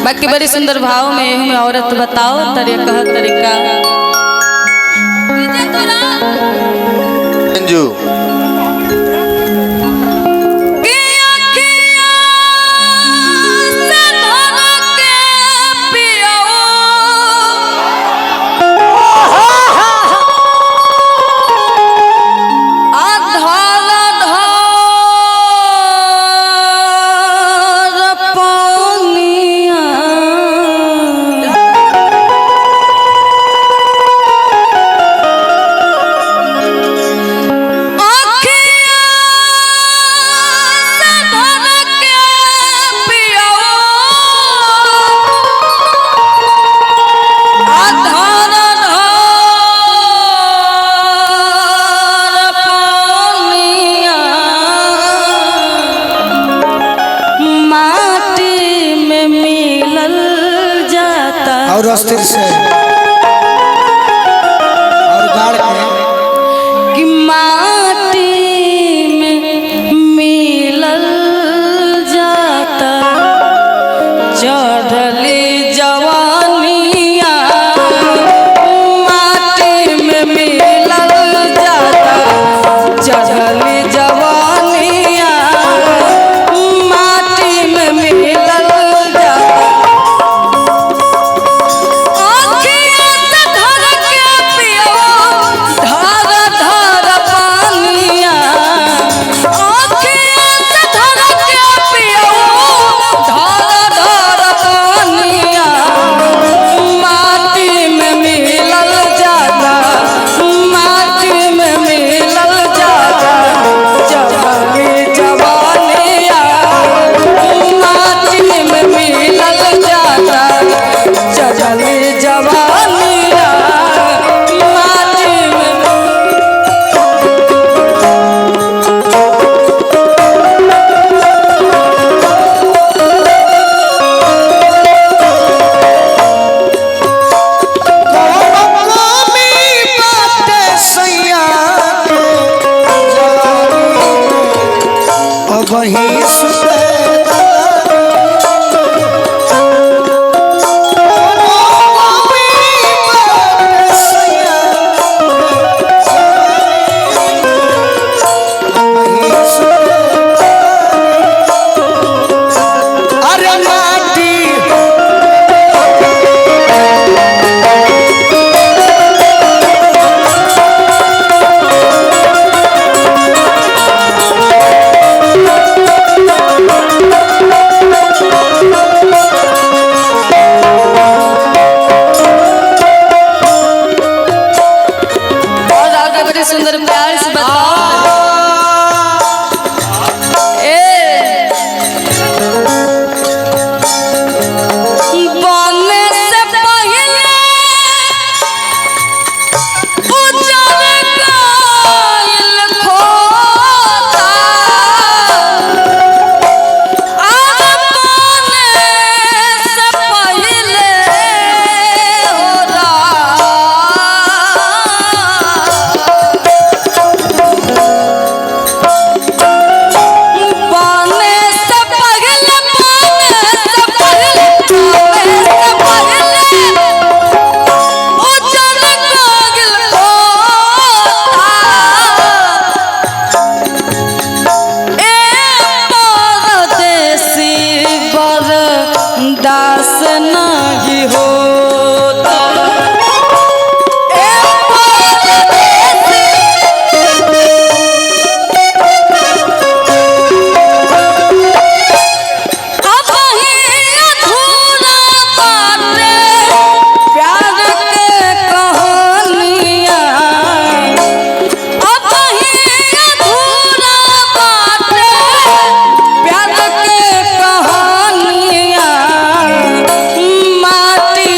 बाकी बड़ी सुंदर भाव में औरत बताओ तरीका और अस्थिर से और गाड़ के कि माटी में मिलल जाता चढ़ली जवानिया माटी में मिलल जाता चढ़ली जवानिया माटी में मिलल जाता वही सुंदर प्यार से दास नहीं होता अब ही अधूरा बाटे प्यार के कहानियाँ अब ही अधूरा बाटे प्यार के कहानियाँ माटी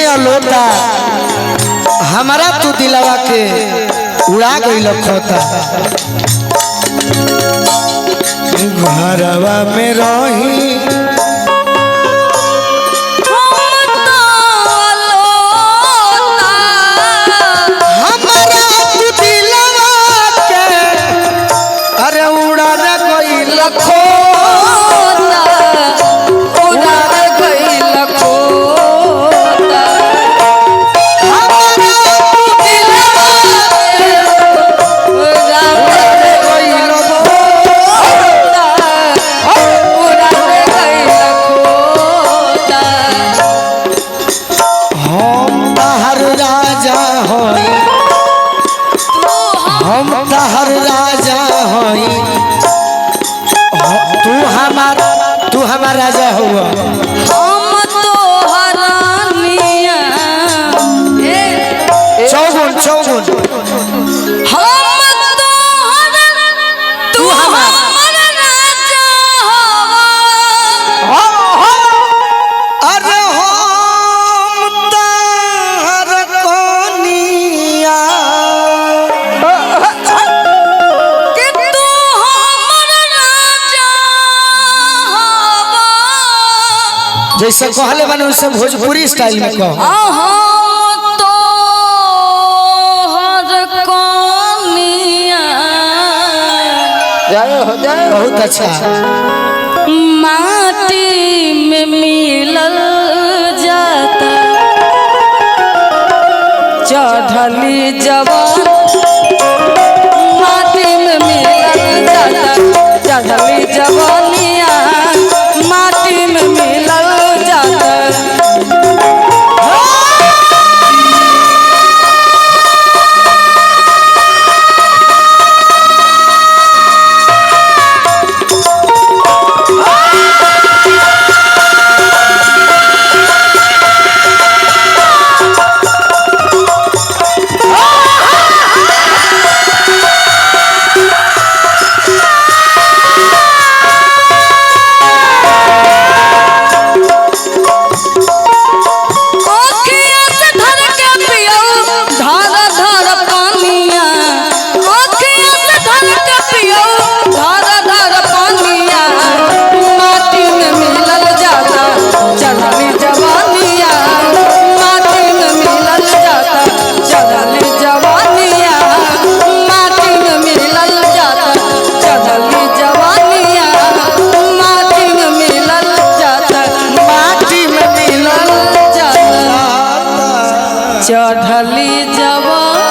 अलोता हमारा तू दिलवा के उड़ा गई लखोता। घरवा में रही तू हमार राजा हुआ हम तो हरानिया चौगुन चौगुन हम तो तू हमार राजा हवा। अरे हम तार कोनिया कि तू हमार राजा हवा। जैसे कहले बने वैसे भोजपुरी स्टाइल में कहो। हम तो हर कोनिया बहुत अच्छा। माटी में मिलल जाता चढ़ली जवान। माटी में मिलल जाता चढ़ली जवानिया। माटी में मिलल जाता चढ़ली जवानिया।